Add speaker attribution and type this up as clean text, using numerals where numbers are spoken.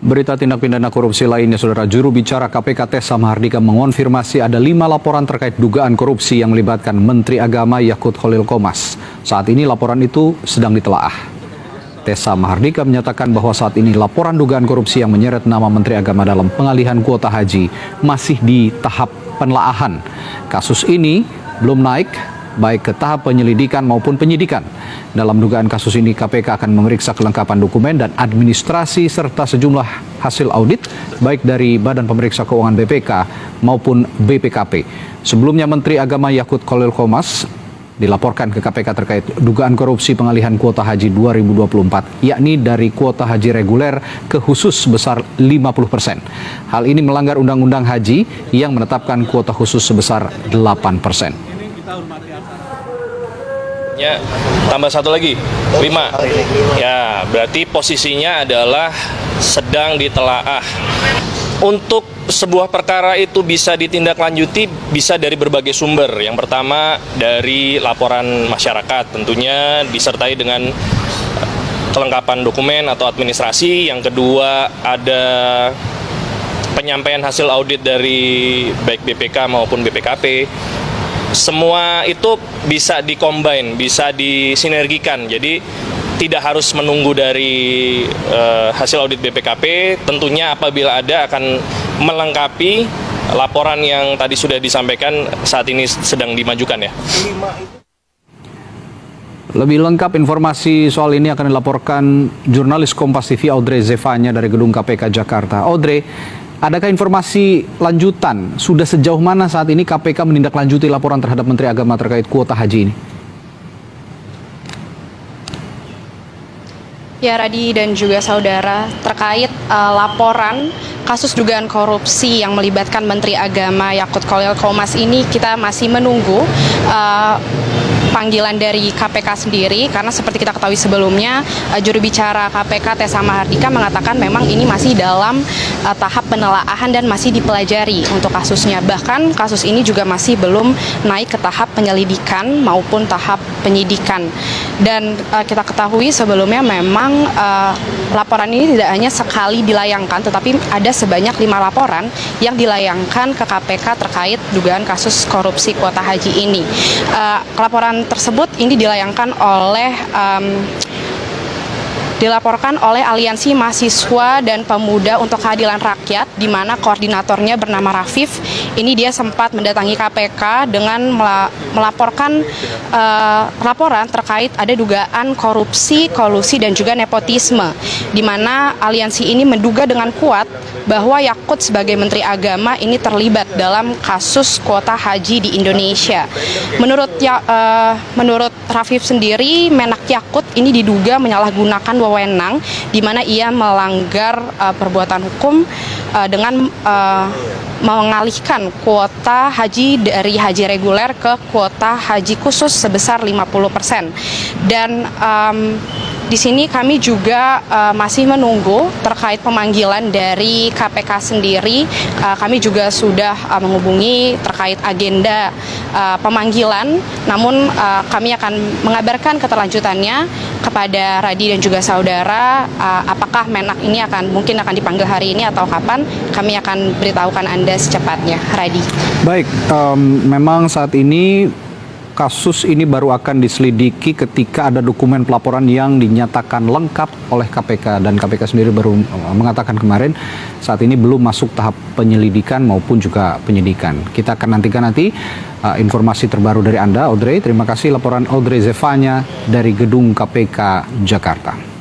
Speaker 1: Berita tindak pidana korupsi lainnya, Saudara. Juru bicara KPK Tessa Mahardika mengonfirmasi ada 5 laporan terkait dugaan korupsi yang melibatkan Menteri Agama Yakut Khalil Qomas. Saat ini laporan itu sedang ditelaah. Tessa Mahardika menyatakan bahwa saat ini laporan dugaan korupsi yang menyeret nama Menteri Agama dalam pengalihan kuota haji masih di tahap penelaahan. Kasus ini belum naik baik ke tahap penyelidikan maupun penyidikan. Dalam dugaan kasus ini, KPK akan memeriksa kelengkapan dokumen dan administrasi serta sejumlah hasil audit baik dari Badan Pemeriksa Keuangan BPK maupun BPKP. Sebelumnya Menteri Agama Yakut Khalil Qomas dilaporkan ke KPK terkait dugaan korupsi pengalihan kuota haji 2024, yakni dari kuota haji reguler ke khusus sebesar 50%. Hal ini melanggar Undang-Undang Haji yang menetapkan kuota khusus sebesar 8%.
Speaker 2: Ya, tambah satu lagi, 5. Ya, berarti posisinya adalah sedang ditelaah. Untuk sebuah perkara itu bisa ditindaklanjuti bisa dari berbagai sumber. Yang pertama dari laporan masyarakat, tentunya disertai dengan kelengkapan dokumen atau administrasi. Yang kedua ada penyampaian hasil audit dari baik BPK maupun BPKP. Semua itu bisa dikombin, bisa disinergikan. Jadi tidak harus menunggu dari hasil audit BPKP. Tentunya apabila ada akan melengkapi laporan yang tadi sudah disampaikan saat ini sedang dimajukan ya.
Speaker 1: Lebih lengkap informasi soal ini akan dilaporkan jurnalis Kompas TV Audrey Zefanya dari Gedung KPK Jakarta. Audrey, adakah informasi lanjutan? Sudah sejauh mana saat ini KPK menindaklanjuti laporan terhadap Menteri Agama terkait kuota haji ini?
Speaker 3: Ya, Radi dan juga saudara, terkait laporan kasus dugaan korupsi yang melibatkan Menteri Agama Yakut Khalil Qomas ini, kita masih menunggu panggilan dari KPK sendiri, karena seperti kita ketahui sebelumnya, juru bicara KPK Tessa Mahardika mengatakan memang ini masih dalam tahap penelaahan dan masih dipelajari untuk kasusnya. Bahkan kasus ini juga masih belum naik ke tahap penyelidikan maupun tahap penyidikan. Dan kita ketahui sebelumnya memang laporan ini tidak hanya sekali dilayangkan, tetapi ada sebanyak 5 laporan yang dilayangkan ke KPK terkait dugaan kasus korupsi kuota haji ini. Laporan tersebut ini dilaporkan oleh Aliansi Mahasiswa dan Pemuda untuk Keadilan Rakyat, di mana koordinatornya bernama Rafif. Ini dia sempat mendatangi KPK dengan melaporkan laporan terkait ada dugaan korupsi, kolusi, dan juga nepotisme, di mana aliansi ini menduga dengan kuat bahwa Yakut sebagai Menteri Agama ini terlibat dalam kasus kuota haji di Indonesia. Menurut Rafif sendiri, Menak Yakut ini diduga menyalahgunakan wewenang, di mana ia melanggar perbuatan hukum dengan mengalihkan kuota haji dari haji reguler ke kuota haji khusus sebesar 50%. Dan di sini kami juga masih menunggu terkait pemanggilan dari KPK sendiri. Kami juga sudah menghubungi terkait agenda pemanggilan, namun kami akan mengabarkan keterlanjutannya kepada Radi dan juga saudara. Apakah Menak ini mungkin akan dipanggil hari ini atau kapan, kami akan beritahukan Anda secepatnya, Radi.
Speaker 1: Baik, memang saat ini kasus ini baru akan diselidiki ketika ada dokumen pelaporan yang dinyatakan lengkap oleh KPK, dan KPK sendiri baru mengatakan kemarin saat ini belum masuk tahap penyelidikan maupun juga penyidikan. Kita akan nantikan informasi terbaru dari Anda, Audrey. Terima kasih laporan Audrey Zefanya dari Gedung KPK Jakarta.